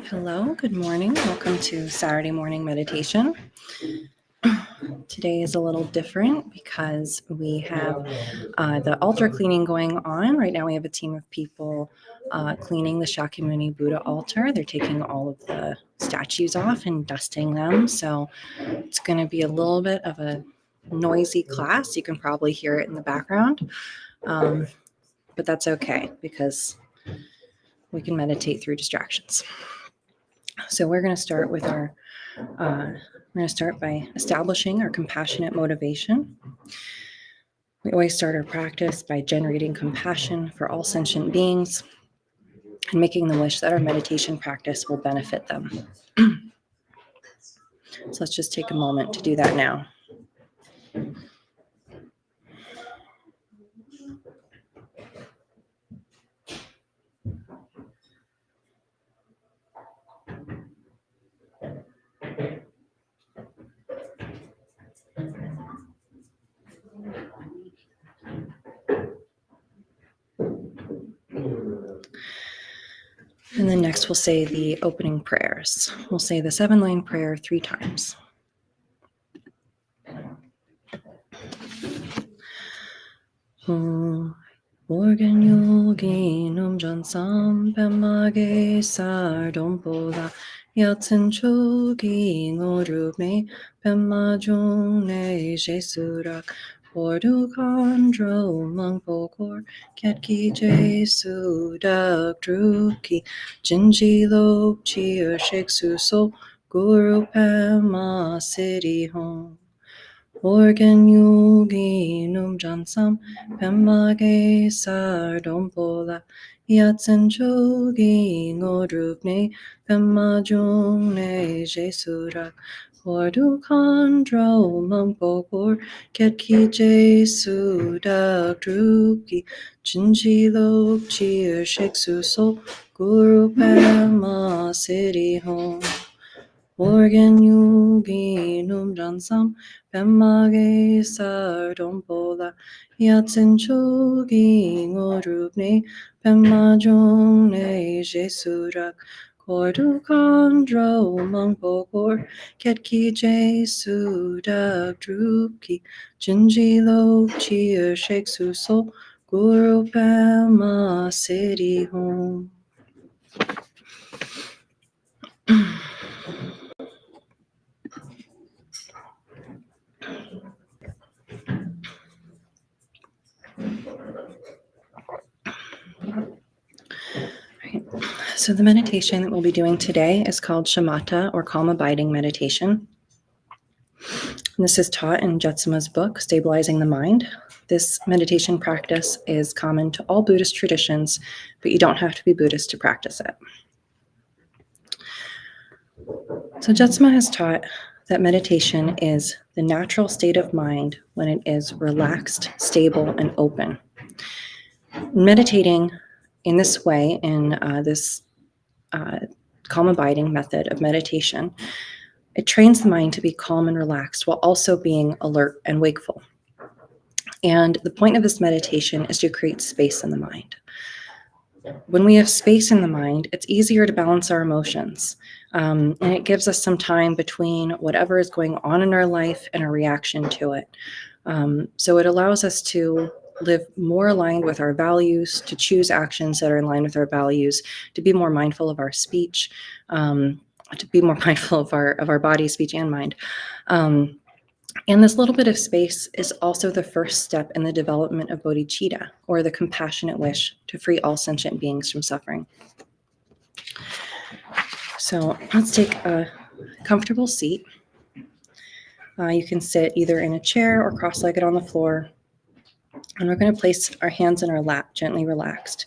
Hello, good morning. Welcome to Saturday morning meditation. Today is a little different because we have the altar cleaning going on. Right now we have a team of people cleaning the Shakyamuni Buddha altar. They're taking all of the statues off and dusting them. So it's going to be a little bit of a noisy class. You can probably hear it in the background. But that's okay because we can meditate through distractions. So we're going to start with we're going to start by establishing our compassionate motivation. We always start our practice by generating compassion for all sentient beings and making the wish that our meditation practice will benefit them. So let's just take a moment to do that now. And then next we'll say the opening prayers. We'll say the 7-line prayer 3 times. Morgan yogi num jansam pemage sardompola yatsen chogi ngorume pemajung ne jesurak Ordu kandro mangpokor ketki jesu dak druki jinji lok chia sheksu so guru pema city home Organ yogi num jansam pemage sardompola yatsen chogi ngodrupne pemajung ne jesurak Ordu kandro mangpokor ketki jesu dak druki jinji lok chia sheksu so guru pema city home Organ yogi num jansam pemage sardompola yatsen chogi ngodrupne pemajung ne jesurak Kordu kandro mangpokor ketki jesu dak drupki jinji lok chia sheksu so guru pema city home. So the meditation that we'll be doing today is called Shamatha, or Calm Abiding Meditation. And this is taught in Jetsuma's book, Stabilizing the Mind. This meditation practice is common to all Buddhist traditions, but you don't have to be Buddhist to practice it. So Jetsuma has taught that meditation is the natural state of mind when it is relaxed, stable, and open. Meditating in this way, in this calm abiding method of meditation, it trains the mind to be calm and relaxed while also being alert and wakeful. And the point of this meditation is to create space in the mind. When we have space in the mind, it's easier to balance our emotions. And it gives us some time between whatever is going on in our life and a reaction to it. So it allows us to live more aligned with our values, to choose actions that are in line with our values, to be more mindful of our speech, to be more mindful of our body, speech, and mind. And this little bit of space is also the first step in the development of bodhicitta, or the compassionate wish to free all sentient beings from suffering. So let's take a comfortable seat. You can sit either in a chair or cross-legged on the floor. And we're going to place our hands in our lap, gently relaxed.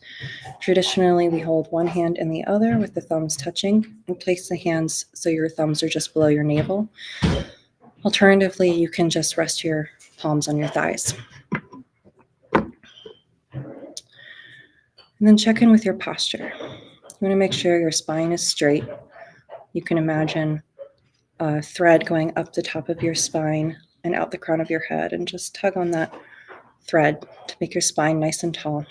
Traditionally, we hold one hand in the other with the thumbs touching, and place the hands so your thumbs are just below your navel. Alternatively, you can just rest your palms on your thighs. And then check in with your posture. You want to make sure your spine is straight. You can imagine a thread going up the top of your spine and out the crown of your head, and just tug on that thread to make your spine nice and tall.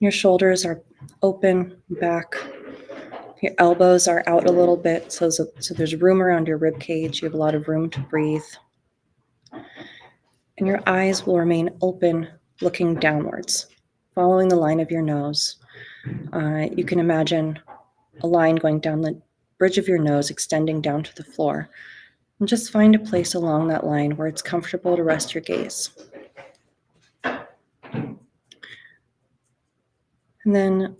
Your shoulders are open back. Your elbows are out a little bit, so there's room around your rib cage. You have a lot of room to breathe. And your eyes will remain open, looking downwards, following the line of your nose. You can imagine a line going down the bridge of your nose, extending down to the floor. And just find a place along that line where it's comfortable to rest your gaze. And then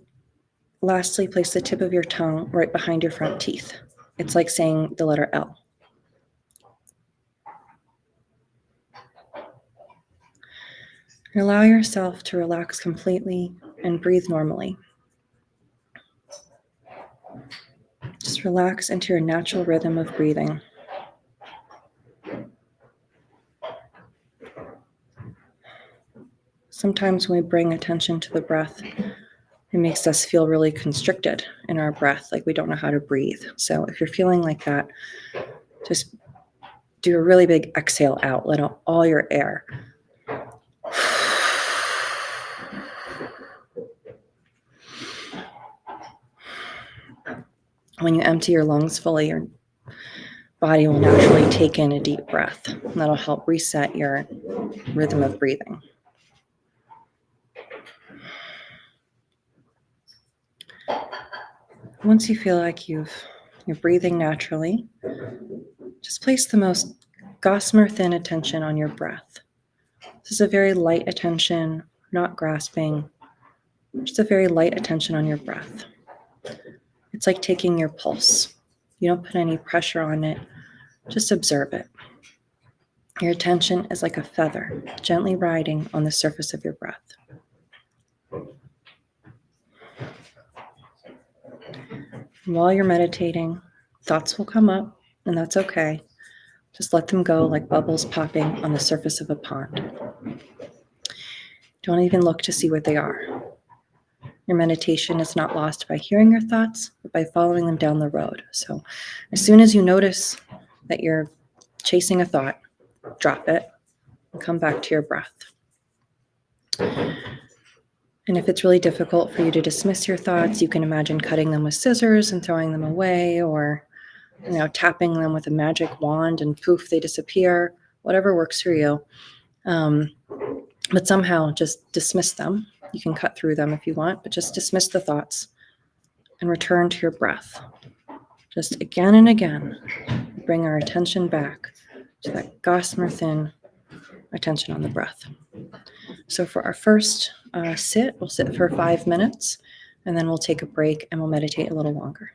lastly, place the tip of your tongue right behind your front teeth. It's like saying the letter L. And allow yourself to relax completely and breathe normally. Just relax into your natural rhythm of breathing. Sometimes when we bring attention to the breath, it makes us feel really constricted in our breath, like we don't know how to breathe. So if you're feeling like that, just do a really big exhale out. Let out all your air. When you empty your lungs fully, your body will naturally take in a deep breath. And that'll help reset your rhythm of breathing. Once you feel like you're breathing naturally, just place the most gossamer thin attention on your breath. This is a very light attention, not grasping, just a very light attention on your breath. It's like taking your pulse. You don't put any pressure on it, just observe it. Your attention is like a feather, gently riding on the surface of your breath. While you're meditating, thoughts will come up, and that's okay. Just let them go like bubbles popping on the surface of a pond. Don't even look to see what they are. Your meditation is not lost by hearing your thoughts, but by following them down the road. So as soon as you notice that you're chasing a thought, drop it and come back to your breath. And if it's really difficult for you to dismiss your thoughts, you can imagine cutting them with scissors and throwing them away, or tapping them with a magic wand and poof, they disappear. Whatever works for you. But somehow just dismiss them. You can cut through them if you want, but just dismiss the thoughts and return to your breath. Just again and again, bring our attention back to that gossamer thin attention on the breath. So for our first sit, we'll sit for 5 minutes, and then we'll take a break and we'll meditate a little longer.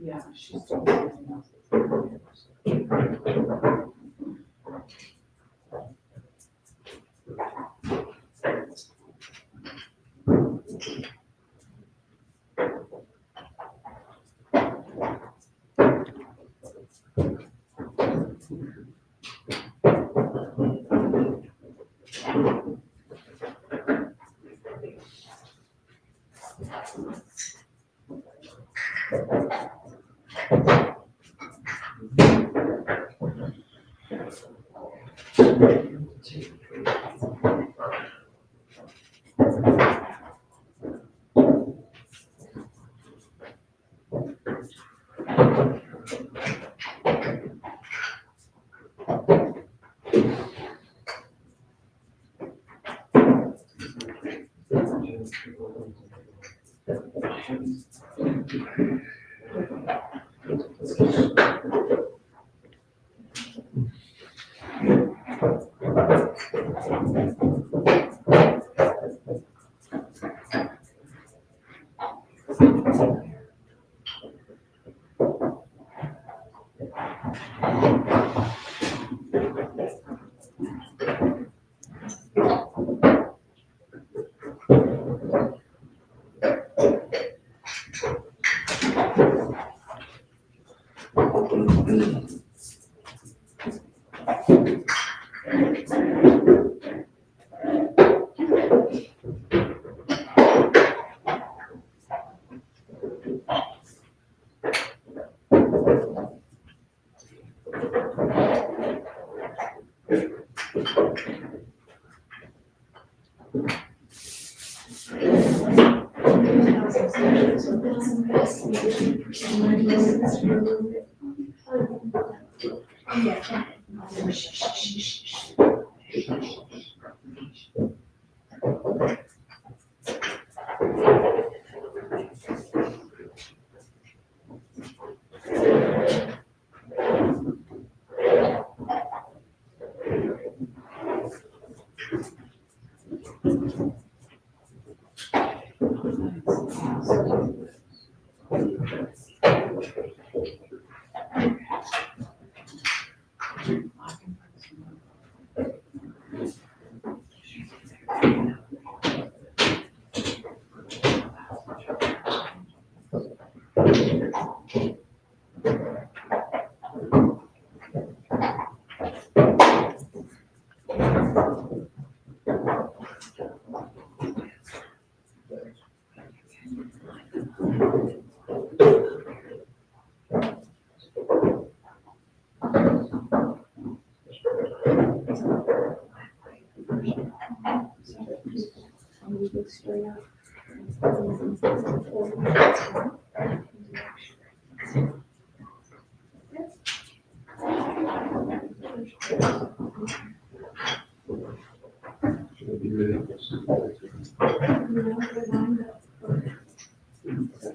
Yeah, she's doing everything else.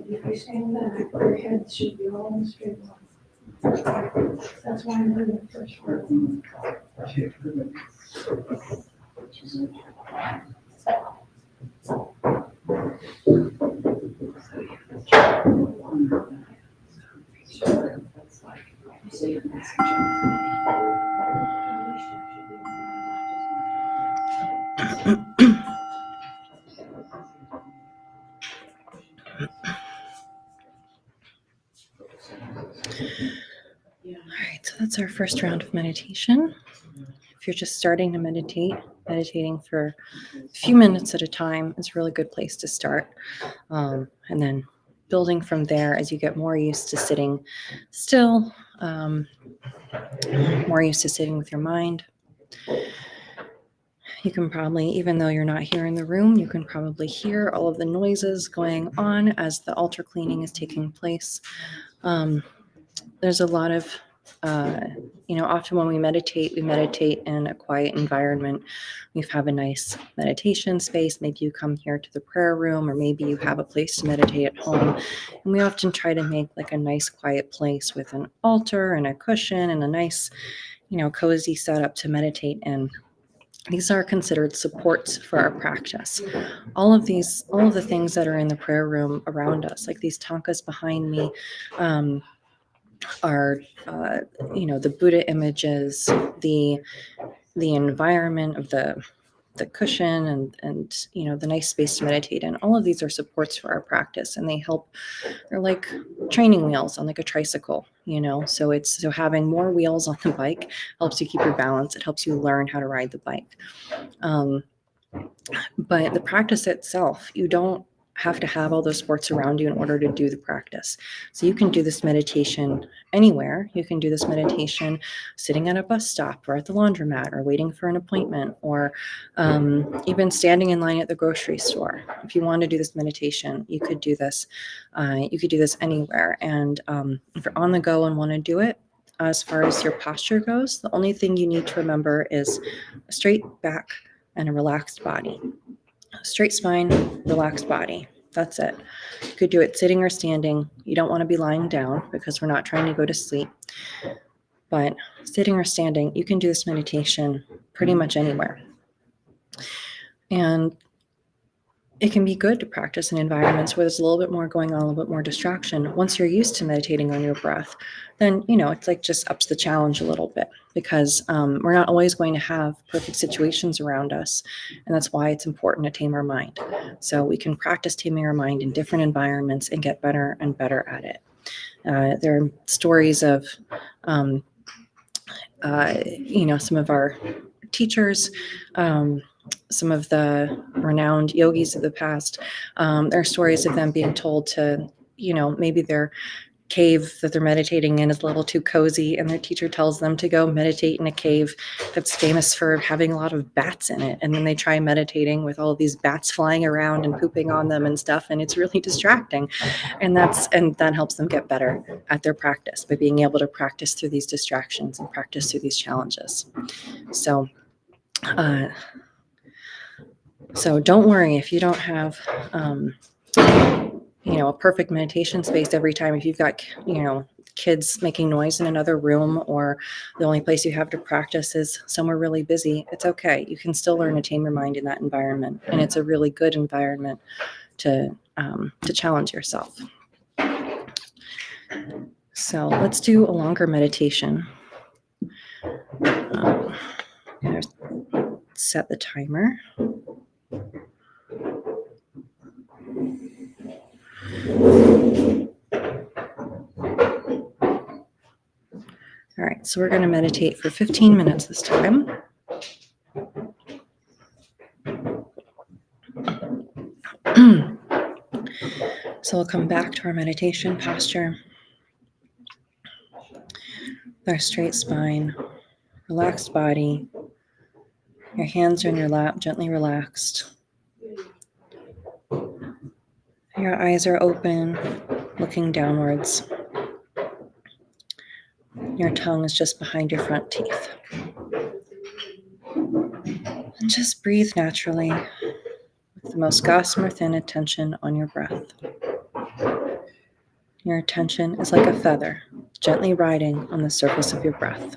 If you stand back, your head should be all in a straight line. That's why I'm doing the first word. All right, so that's our first round of meditation. If you're just starting to meditate, meditating for a few minutes at a time is a really good place to start. And then building from there as you get more used to sitting still, more used to sitting with your mind. You can probably, even though you're not here in the room, you can probably hear all of the noises going on as the altar cleaning is taking place. There's a lot of, often when we meditate in a quiet environment. We have a nice meditation space. Maybe you come here to the prayer room, or maybe you have a place to meditate at home. And we often try to make like a nice quiet place with an altar and a cushion and a nice, cozy setup to meditate in. These are considered supports for our practice. All of the things that are in the prayer room around us, like these tankas behind me, are the Buddha images, the environment of the cushion, and the nice space to meditate in. All of these are supports for our practice, and they're like training wheels on like a tricycle. So having more wheels on the bike helps you keep your balance. It helps you learn how to ride the bike. But the practice itself, you don't have to have all those sports around you in order to do the practice. So you can do this meditation anywhere. You can do this meditation sitting at a bus stop, or at the laundromat, or waiting for an appointment, or even standing in line at the grocery store. If you want to do this meditation, you could do this. You could do this anywhere. And if you're on the go and want to do it, as far as your posture goes, the only thing you need to remember is a straight back and a relaxed body. straight spine, relaxed body. That's it. You could do it sitting or standing. You don't want to be lying down because we're not trying to go to sleep. But sitting or standing, you can do this meditation pretty much anywhere. And it can be good to practice in environments where there's a little bit more going on, a little bit more distraction. Once you're used to meditating on your breath, then, it's like just ups the challenge a little bit because we're not always going to have perfect situations around us. And that's why it's important to tame our mind. So we can practice taming our mind in different environments and get better and better at it. There are stories of, some of our teachers, some of the renowned yogis of the past. There are stories of them being told to, maybe their cave that they're meditating in is a little too cozy, and their teacher tells them to go meditate in a cave that's famous for having a lot of bats in it. And then they try meditating with all of these bats flying around and pooping on them and stuff, and it's really distracting. And that helps them get better at their practice by being able to practice through these distractions and practice through these challenges. So don't worry if you don't have, a perfect meditation space every time. If you've got, kids making noise in another room, or the only place you have to practice is somewhere really busy, it's okay. You can still learn to tame your mind in that environment. And it's a really good environment to challenge yourself. So let's do a longer meditation. Set the timer. All right, so we're going to meditate for 15 minutes this time. So we'll come back to our meditation posture. Our straight spine, relaxed body. Your hands are in your lap, gently relaxed. Your eyes are open, looking downwards. Your tongue is just behind your front teeth. And just breathe naturally with the most gossamer thin attention on your breath. Your attention is like a feather, gently riding on the surface of your breath.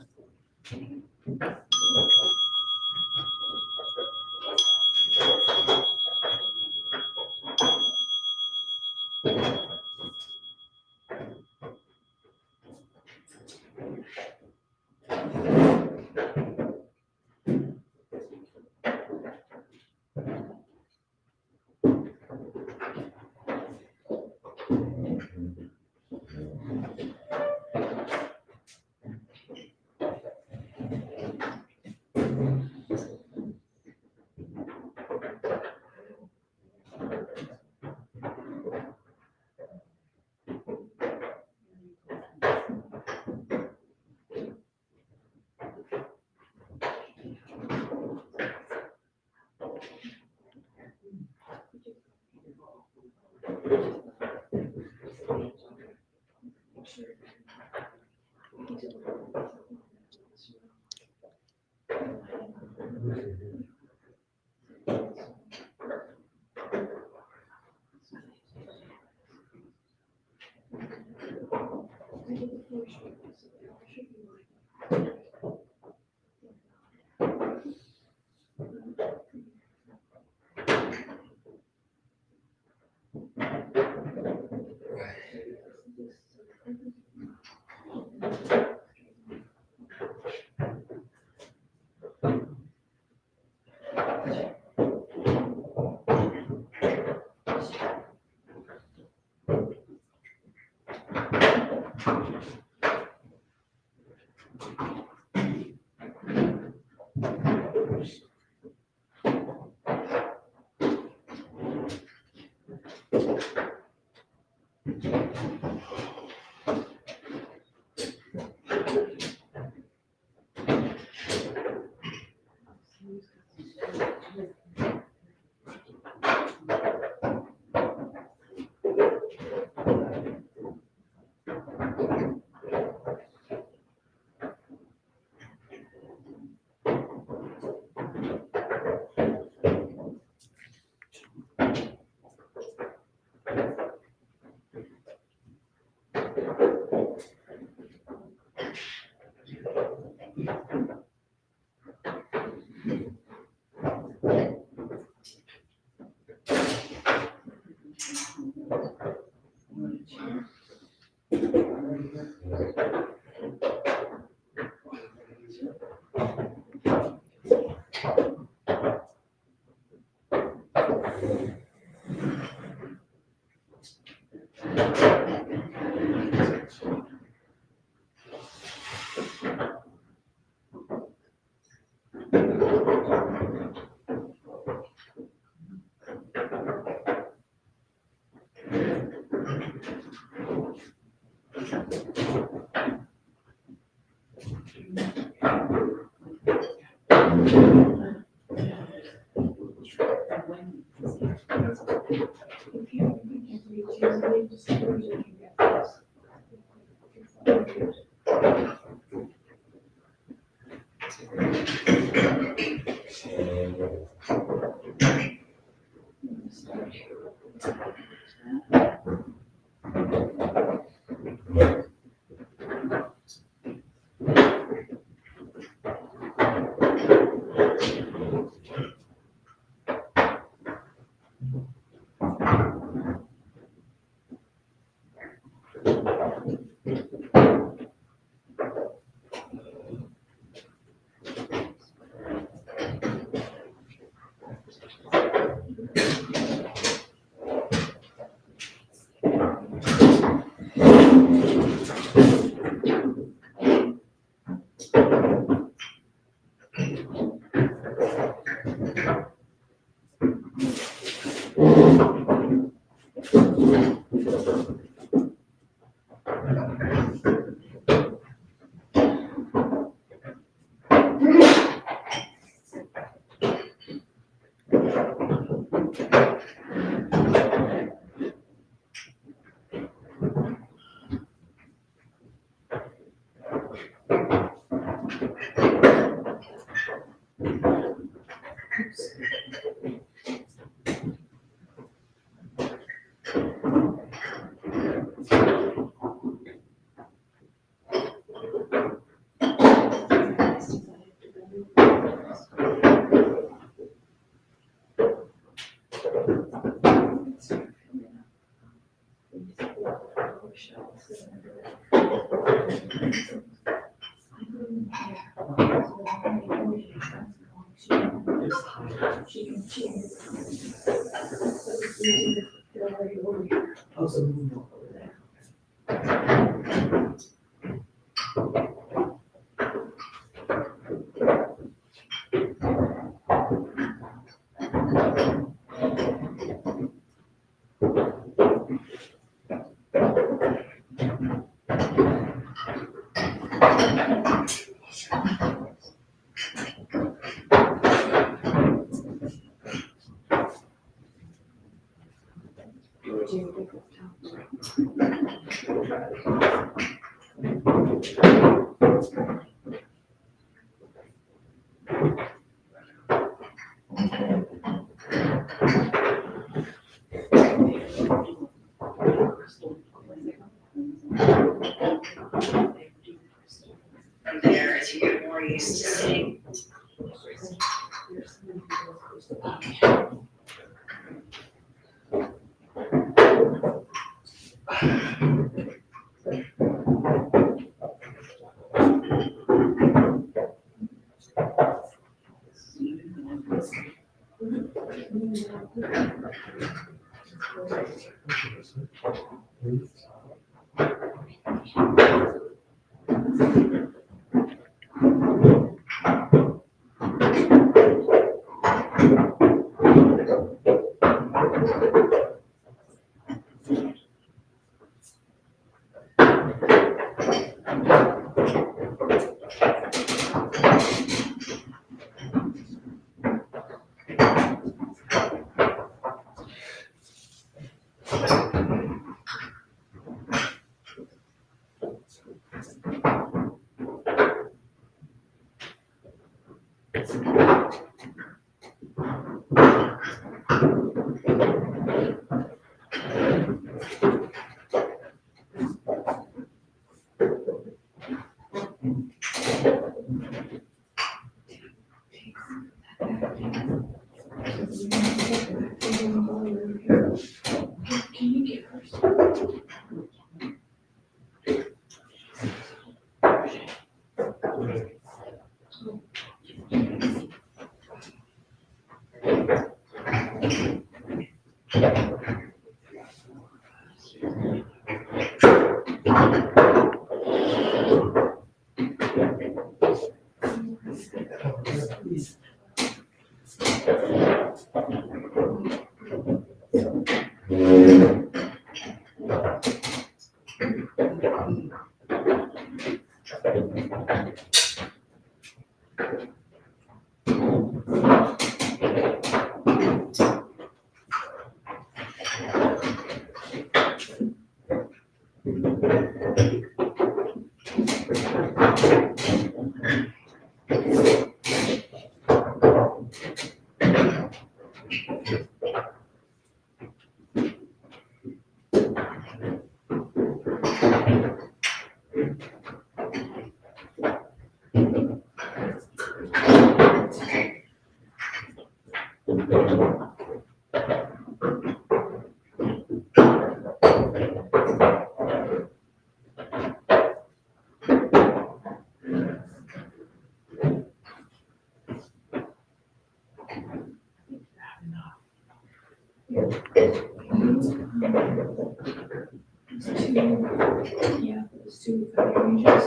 If you can reach your way, just suppose you can get this. There, as you get more used to sitting. Can you get her? Yeah, those two ranges.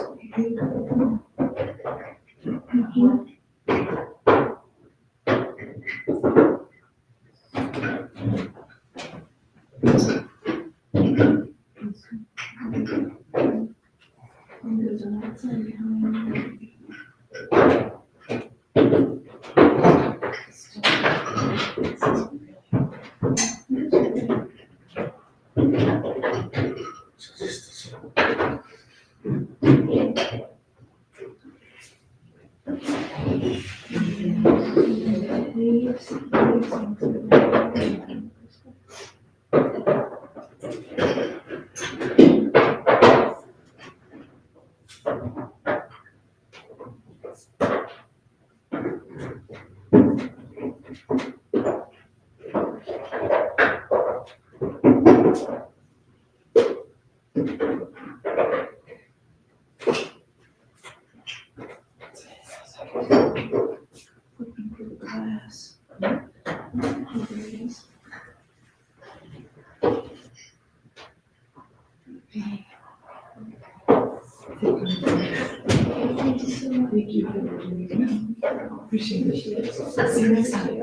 There's an outside behind. Flipping through the glass. There it is. Okay. Thank you. Appreciate it. See you next time.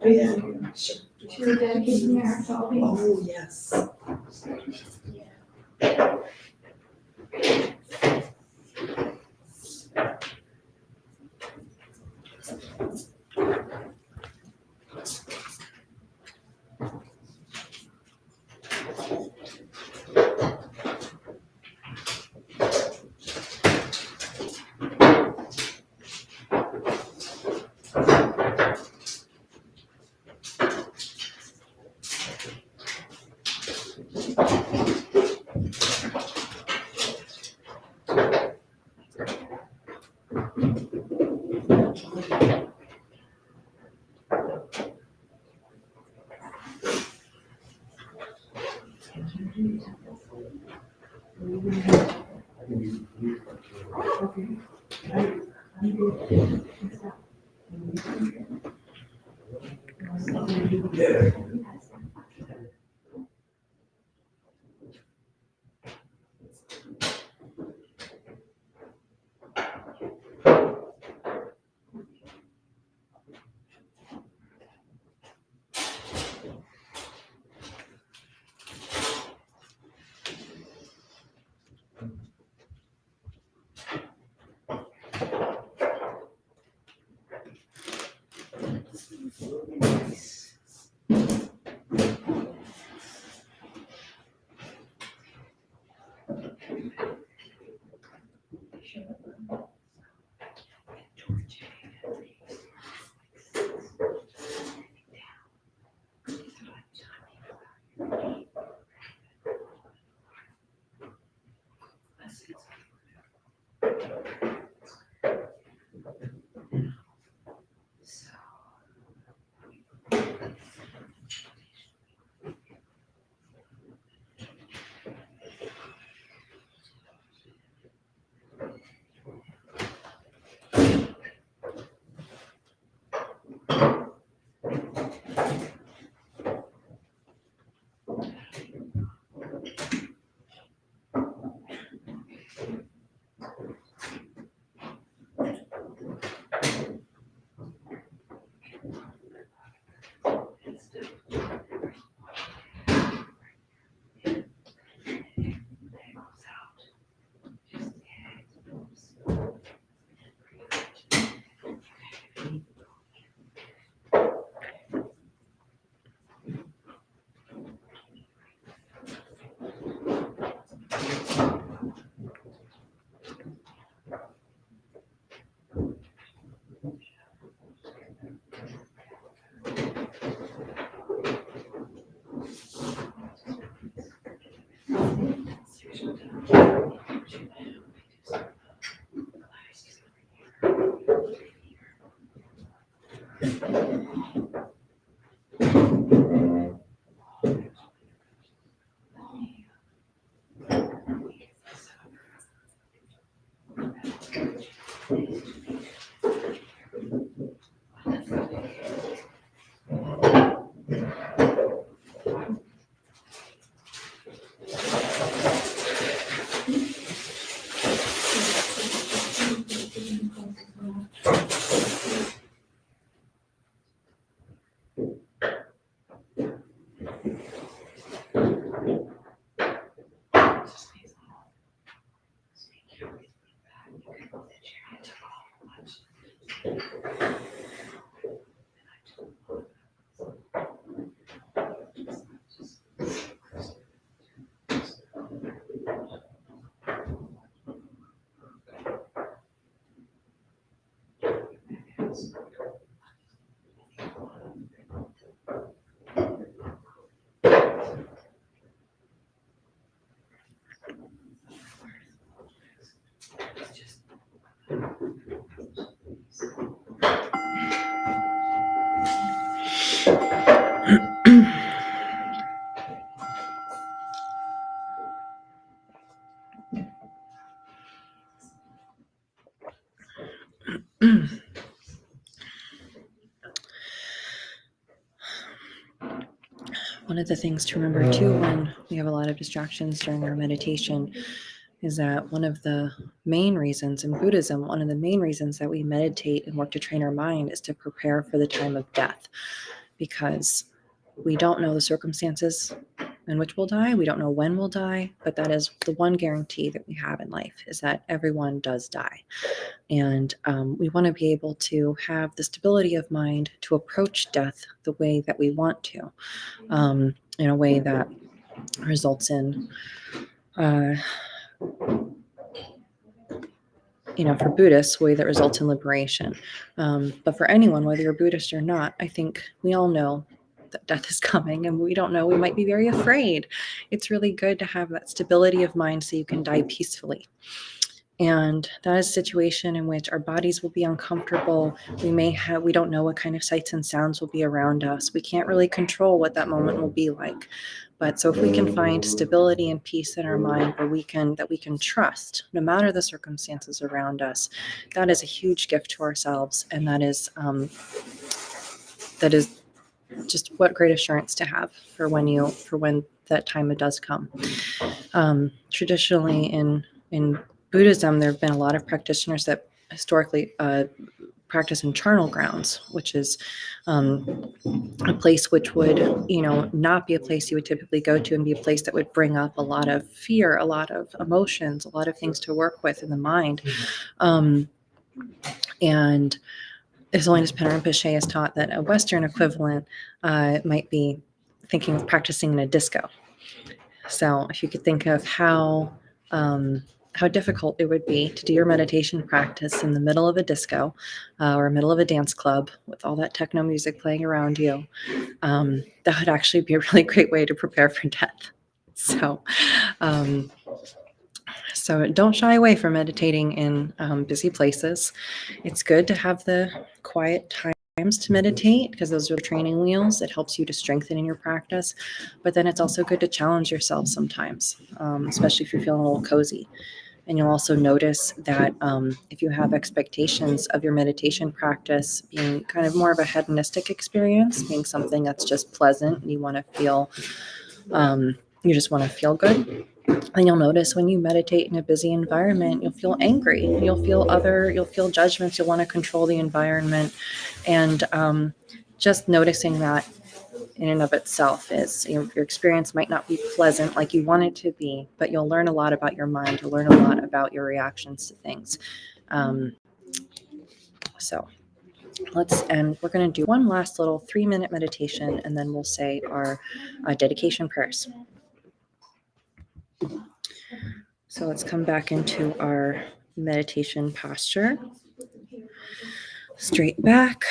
Yeah. She was dedicating there, solving. Oh, yes. One of the things to remember too when we have a lot of distractions during our meditation is that one of the main reasons in Buddhism, one of the main reasons that we meditate and work to train our mind is to prepare for the time of death, because we don't know the circumstances in which we'll die. We don't know when we'll die, but that is the one guarantee that we have in life, is that everyone does die. And we want to be able to have the stability of mind to approach death the way that we want to, in a way that results in, for Buddhists, a way that results in liberation. But for anyone, whether you're Buddhist or not, I think we all know that death is coming, and we don't know. We might be very afraid. It's really good to have that stability of mind so you can die peacefully. And that is a situation in which our bodies will be uncomfortable. We don't know what kind of sights and sounds will be around us. We can't really control what that moment will be like. But so if we can find stability and peace in our mind that we can trust, no matter the circumstances around us, that is a huge gift to ourselves. And that is just what great assurance to have for when that time does come. Traditionally in Buddhism, there have been a lot of practitioners that historically practice in charnel grounds, which is a place which would, not be a place you would typically go to, and be a place that would bring up a lot of fear, a lot of emotions, a lot of things to work with in the mind. And His Holiness Panara Rinpoche has taught that a Western equivalent might be thinking of practicing in a disco. So if you could think of how difficult it would be to do your meditation practice in the middle of a disco or middle of a dance club with all that techno music playing around you, that would actually be a really great way to prepare for death. So don't shy away from meditating in busy places. It's good to have the quiet times to meditate, because those are the training wheels. It helps you to strengthen in your practice. But then it's also good to challenge yourself sometimes, especially if you're feeling a little cozy. And you'll also notice that if you have expectations of your meditation practice being kind of more of a hedonistic experience, being something that's just pleasant and you want to feel, you just want to feel good, and you'll notice when you meditate in a busy environment, you'll feel angry, you'll feel judgments, you'll want to control the environment. And just noticing that in and of itself is, your experience might not be pleasant like you want it to be, but you'll learn a lot about your mind, you'll learn a lot about your reactions to things. So let's end. We're going to do one last little 3-minute meditation, and then we'll say our dedication prayers. So let's come back into our meditation posture. Straight back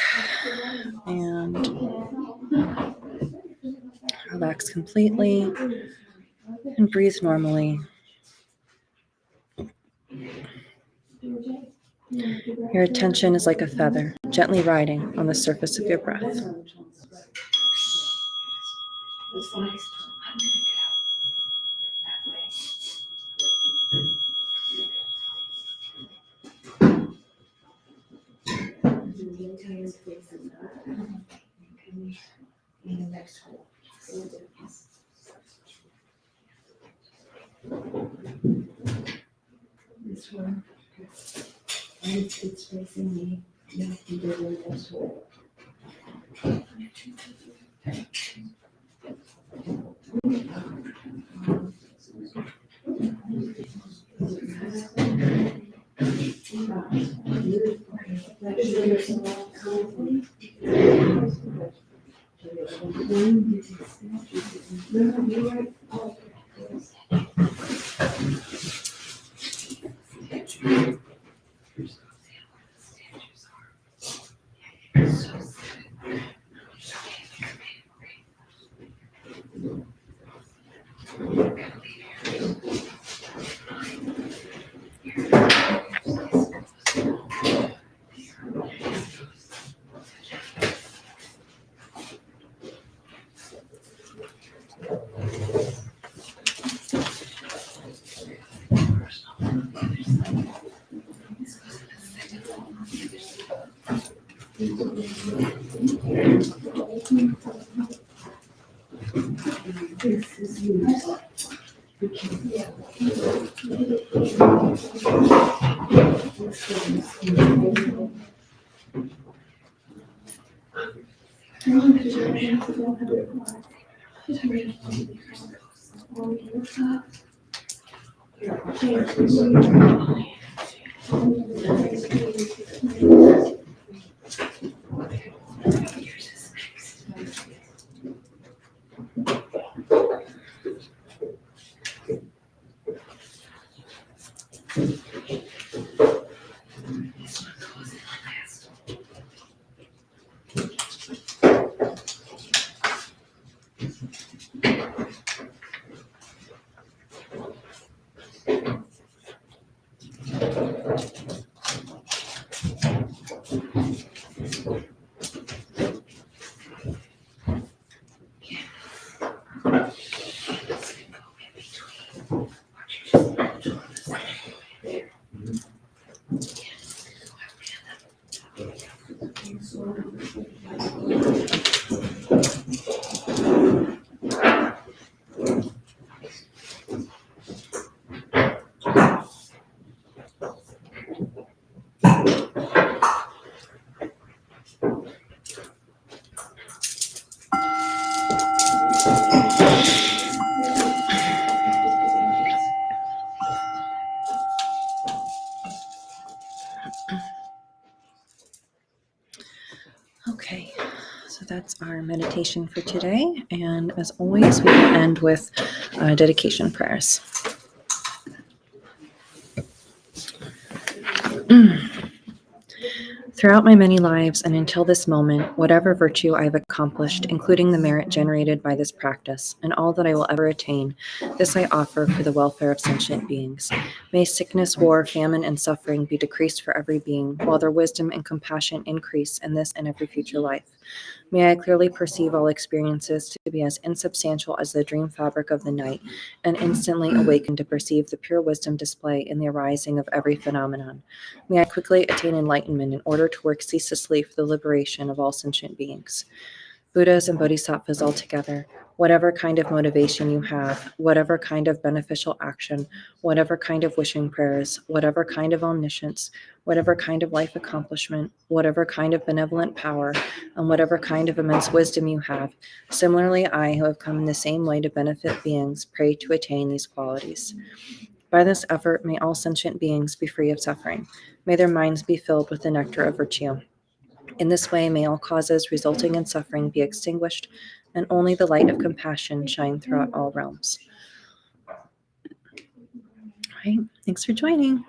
and relax completely and breathe normally. Your attention is like a feather, gently riding on the surface of your breath. This one, and it's facing me. You have to do it this way. Okay, so that's our meditation for today. And as always, we will end with dedication prayers. Throughout my many lives and until this moment, whatever virtue I have accomplished, including the merit generated by this practice, and all that I will ever attain, this I offer for the welfare of sentient beings. May sickness, war, famine, and suffering be decreased for every being, while their wisdom and compassion increase in this and every future life. May I clearly perceive all experiences to be as insubstantial as the dream fabric of the night, and instantly awaken to perceive the pure wisdom display in the arising of every phenomenon. May I quickly attain enlightenment in order to work ceaselessly for the liberation of all sentient beings. Buddhas and Bodhisattvas altogether, whatever kind of motivation you have, whatever kind of beneficial action, whatever kind of wishing prayers, whatever kind of omniscience, whatever kind of life accomplishment, whatever kind of benevolent power, and whatever kind of immense wisdom you have, similarly I, who have come in the same way to benefit beings, pray to attain these qualities. By this effort, may all sentient beings be free of suffering. May their minds be filled with the nectar of virtue. In this way, may all causes resulting in suffering be extinguished, and only the light of compassion shine throughout all realms. All right, thanks for joining.